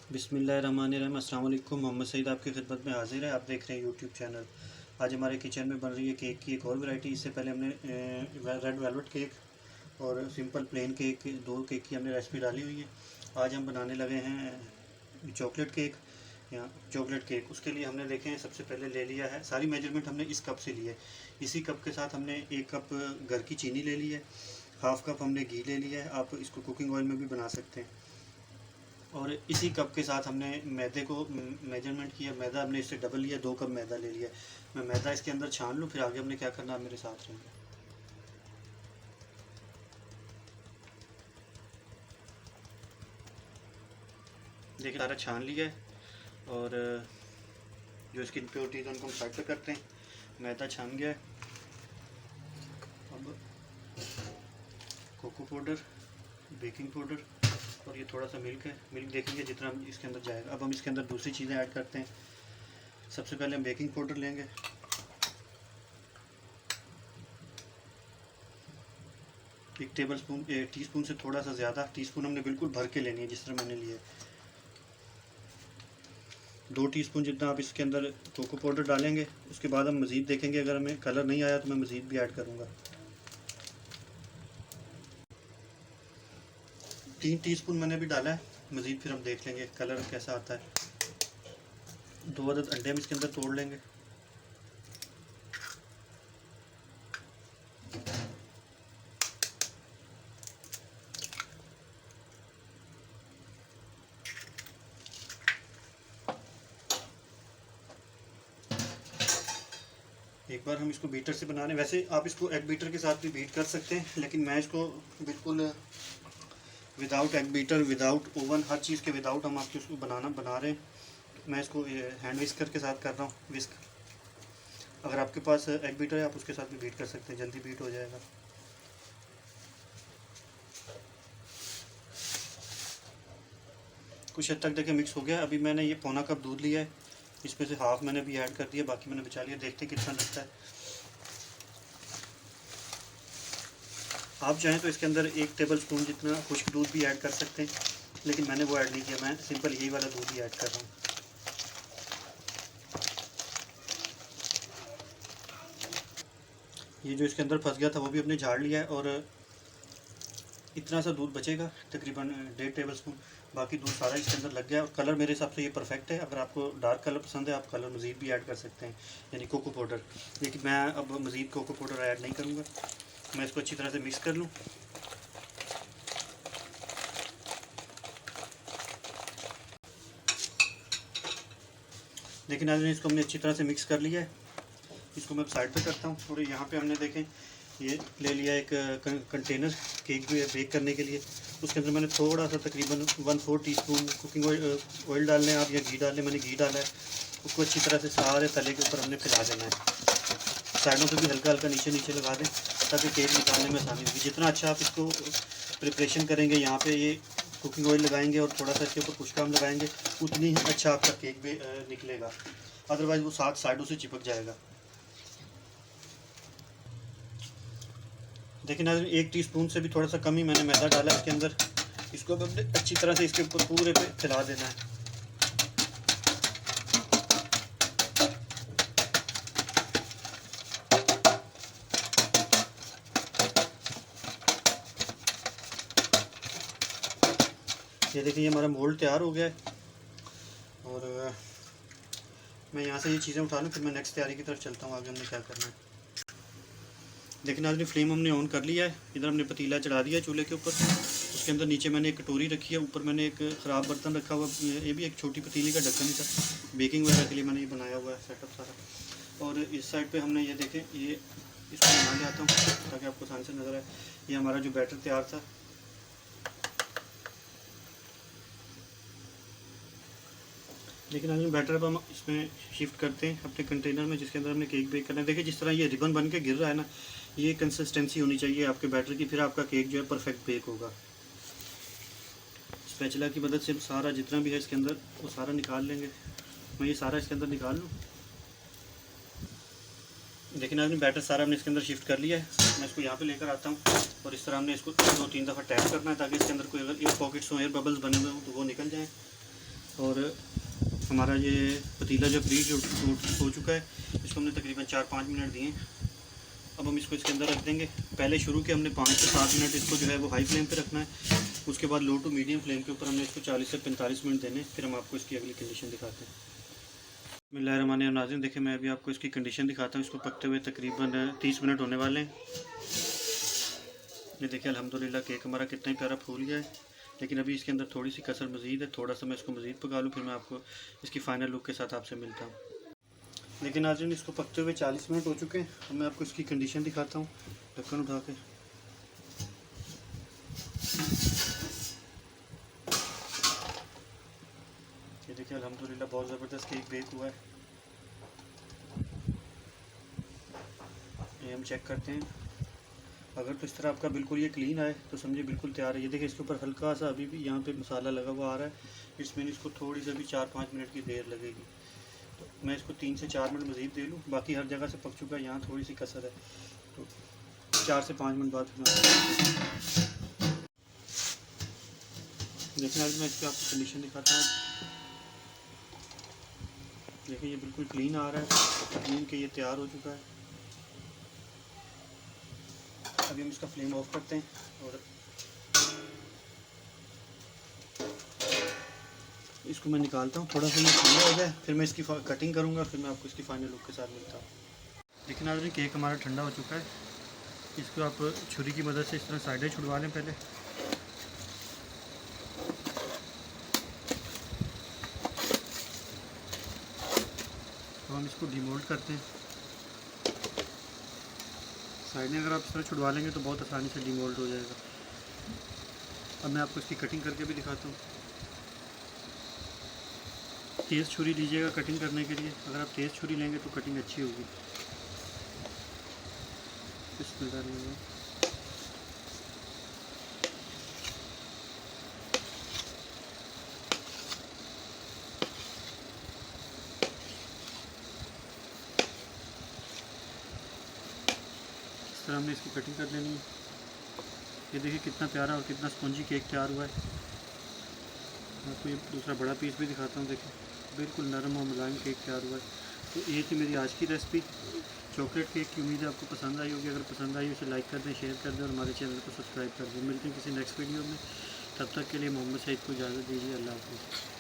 बिस्मिल्लाहिर्रहमानिर्रहीम। अस्सलाम वालेकुम। मोहम्मद सईद आपकी खिदमत में हाजिर है। आप देख रहे हैं यूट्यूब चैनल। आज हमारे किचन में बन रही है केक की एक और वैरायटी। इससे पहले हमने रेड वेलवेट केक और सिंपल प्लेन केक, दो केक की हमने रेसिपी डाली हुई है। आज हम बनाने लगे हैं चॉकलेट केक या चॉकलेट केक। उसके लिए हमने देखें सबसे पहले ले लिया है, सारी मेजरमेंट हमने इस कप से ली है। इसी कप के साथ हमने एक कप घर की चीनी ले ली है, हाफ़ कप हमने घी ले लिया है। आप इसको कुकिंग ऑयल में भी बना सकते हैं। और इसी कप के साथ हमने मैदे को मेजरमेंट किया। मैदा हमने इससे डबल लिया, 2 कप मैदा ले लिया। मैं मैदा इसके अंदर छान लूँ, फिर आगे हमने क्या करना, आप मेरे साथ रहेंगे। देखिए सारा छान लिया है और जो इसकी इम्प्योरिटीज़ उनको हम साइड पर करते हैं। मैदा छान गया है। अब कोको पाउडर, बेकिंग पाउडर और ये थोड़ा सा मिल्क है। मिल्क देखेंगे जितना हम इसके अंदर जाएगा। अब हम इसके अंदर दूसरी चीज़ें ऐड करते हैं। सबसे पहले हम बेकिंग पाउडर लेंगे, 1 टेबलस्पून, टीस्पून से थोड़ा सा ज़्यादा। टीस्पून हमने बिल्कुल भर के लेनी है जिस तरह मैंने लिया है। 2 टीस्पून जितना आप इसके अंदर कोको पाउडर डालेंगे। उसके बाद हम मज़ीद देखेंगे, अगर हमें कलर नहीं आया तो मैं मज़ीद भी ऐड करूँगा। 3 टीस्पून मैंने भी डाला है, मज़ीद फिर हम देख लेंगे कलर कैसा आता है। 2 अदद अंडे हम इसके अंदर तोड़ लेंगे। एक बार हम इसको बीटर से बना रहे हैं। वैसे आप इसको एग बीटर के साथ भी बीट कर सकते हैं, लेकिन मैं इसको बिल्कुल without egg beater, without oven, हर चीज़ के विदाउट हम आपको इसको बना रहे हैं। मैं इसको हैंड विस्कर के साथ कर रहा हूँ। विस्क, अगर आपके पास एग बीटर है आप उसके साथ भी बीट कर सकते हैं, जल्दी बीट हो जाएगा। कुछ हद तक देखिए मिक्स हो गया। अभी मैंने ये पौना कप दूध लिया है, इसमें से हाफ़ मैंने भी ऐड कर दिया, बाकी मैंने बचा लिया। देखते कितना लगता है। आप चाहें तो इसके अंदर 1 टेबलस्पून जितना खुश्क दूध भी ऐड कर सकते हैं, लेकिन मैंने वो ऐड नहीं किया। मैं सिंपल यही वाला दूध ही ऐड कर रहा हूँ। ये जो इसके अंदर फंस गया था वो भी अपने झाड़ लिया है और इतना सा दूध बचेगा, तकरीबन 1.5 टेबलस्पून। बाकी दूध सारा इसके अंदर लग गया और कलर मेरे हिसाब से ये परफेक्ट है। अगर आपको डार्क कलर पसंद है आप कलर मज़ीद भी ऐड कर सकते हैं, यानी कोको पाउडर। लेकिन मैं अब मज़ीद कोको पाउडर ऐड नहीं करूँगा। मैं इसको अच्छी तरह से मिक्स कर लूँ। लेकिन आज इसको हमने अच्छी तरह से मिक्स कर लिया है। इसको मैं साइड पे करता हूँ। थोड़े यहाँ पे हमने देखें ये ले लिया एक कंटेनर केक बेक करने के लिए। उसके अंदर मैंने थोड़ा सा तकरीबन 1/4 टीस्पून कुकिंग ऑयल डाल लें आप, या घी डाल लें। मैंने घी डाला है। उसको अच्छी तरह से सारे तले के ऊपर हमने फैला देना है। साइडों से भी हल्का हल्का नीचे नीचे लगा दें ताकि केक निकालने में आसानी होगी। जितना अच्छा आप इसको प्रिपरेशन करेंगे, यहाँ पे ये कुकिंग ऑयल लगाएंगे और थोड़ा सा इसके ऊपर कुछ काम लगाएंगे, उतनी ही अच्छा आपका केक भी निकलेगा। अदरवाइज़ वो साथ साइडों से चिपक जाएगा। लेकिन आज 1 टीस्पून से भी थोड़ा सा कम ही मैंने मैदा डाला है इसके अंदर। इसको अब अच्छी तरह से इसके ऊपर पूरे पे फैला देना है। ये देखिए ये हमारा मोल्ड तैयार हो गया है और मैं यहाँ से ये चीज़ें उठा लूँ, फिर मैं नेक्स्ट तैयारी की तरफ चलता हूँ। आगे हमने क्या करना है। लेकिन आज फ्लेम हमने ऑन कर लिया है। इधर हमने पतीला चढ़ा दिया है चूल्हे के ऊपर। उसके अंदर नीचे मैंने एक कटोरी रखी है, ऊपर मैंने एक ख़राब बर्तन रखा हुआ। ये भी एक छोटी पतीली का ढक्कन ही था, बेकिंग वगैरह के लिए मैंने ये बनाया हुआ है सेटअप सारा। और इस साइड पे हमने ये देखें, ये इसको बना के आता हूँ ताकि आपको आसानी से नज़र आए। ये हमारा जो बैटर तैयार था, लेकिन आज बैटर अब हम इसमें शिफ्ट करते हैं अपने कंटेनर में जिसके अंदर हमने केक बेक करना है। देखिए जिस तरह ये रिबन बन के गिर रहा है ना, ये कंसिस्टेंसी होनी चाहिए आपके बैटर की, फिर आपका केक जो है परफेक्ट बेक होगा। स्पैचुला की मदद से सारा जितना भी है इसके अंदर वो सारा निकाल लेंगे। मैं ये सारा इसके अंदर निकाल लूँ। लेकिन आपने बैटर सारा हमने इसके अंदर शिफ्ट कर लिया है। मैं इसको यहाँ पे लेकर आता हूँ और इस तरह हमने इसको 2-3 दफ़ा टैप करना है ताकि इसके अंदर कोई अगर एयर पॉकेट्स हो, एयर बबल्स बने हुए हों तो वो निकल जाएँ। और हमारा ये पतीला जो फ्रीज हो चुका है, इसको हमने तकरीबन 4-5 मिनट दिए। अब हम इसको इसके अंदर रख देंगे। पहले शुरू के हमने 5 से 7 मिनट इसको जो है वो हाई फ्लेम पे रखना है, उसके बाद लो टू मीडियम फ्लेम के ऊपर हमने इसको 40 से 45 मिनट देने। फिर हम आपको इसकी अगली कंडीशन दिखाते हैं। बिस्मिल्लाहिर्रहमानिर्रहीम। नाज़रीन देखें, मैं अभी आपको इसकी कंडीशन दिखाता हूँ। इसको पकते हुए तकरीबन 30 मिनट होने वाले हैं। ये देखिए अल्हम्दुलिल्लाह केक हमारा कितना ही प्यारा फूल गया है, लेकिन अभी इसके अंदर थोड़ी सी कसर मज़ीद है। थोड़ा सा मैं इसको मज़ीद पका लूँ, फिर मैं आपको इसकी फ़ाइनल लुक के साथ आपसे मिलता हूँ। लेकिन नाज़रीन इसको पकते हुए 40 मिनट हो चुके हैं। अब मैं आपको इसकी कंडीशन दिखाता हूँ ढक्कन उठा के। ये देखिए अल्हम्दुलिल्लाह बहुत ज़बरदस्त केक बेक हुआ है। ये हम चेक करते हैं। अगर तो इस तरह आपका बिल्कुल ये क्लीन आए तो समझिए बिल्कुल तैयार है। ये देखिए इसके ऊपर हल्का सा अभी भी यहाँ पे मसाला लगा हुआ आ रहा है, इसमें इसको थोड़ी सी अभी 4-5 मिनट की देर लगेगी। तो मैं इसको 3 से 4 मिनट मज़ीद दे लूँ। बाकी हर जगह से पक चुका है, यहाँ थोड़ी सी कसर है, तो 4 से 5 मिनट बाद देखिए आज मैं इसकी आपको कंडीशन दिखाता हूँ। देखिए ये बिल्कुल क्लीन आ रहा है, क्लीन के ये तैयार हो चुका है। अभी हम इसका फ्लेम ऑफ करते हैं और इसको मैं निकालता हूँ। थोड़ा सा मैं ठंडा हो जाए, फिर मैं इसकी कटिंग करूँगा, फिर मैं आपको इसकी फाइनल लुक के साथ मिलता हूँ। लेकिन नाज़रीन केक हमारा ठंडा हो चुका है। इसको आप छुरी की मदद से इस तरह साइडें छुड़वा लें पहले। तो हम इसको डिमोल्ड करते हैं। साइडें अगर आप इस तरह छुड़वा लेंगे तो बहुत आसानी से डिमोल्ड हो जाएगा। अब मैं आपको इसकी कटिंग करके भी दिखाता हूँ। तेज़ छुरी लीजिएगा कटिंग करने के लिए। अगर आप तेज़ छुरी लेंगे तो कटिंग अच्छी होगी। बिस्मिल्लाह। इस तरह हमने इसकी कटिंग कर लेनी है। ये देखिए कितना प्यारा और कितना स्पंजी केक तैयार हुआ है। मैं आपको ये दूसरा बड़ा पीस भी दिखाता हूँ। देखिए बिल्कुल नरम और मुलायम केक तैयार हुआ है। तो ये थी मेरी आज की रेसिपी चॉकलेट केक की। उम्मीद है आपको पसंद आई होगी। अगर पसंद आई उसे लाइक कर दें, शेयर कर दें और हमारे चैनल को सब्सक्राइब कर दें। मिलते हैं किसी नेक्स्ट वीडियो में। तब तक के लिए मोहम्मद सईद को इजाज़त दीजिए। अल्लाह हाफ़िज़।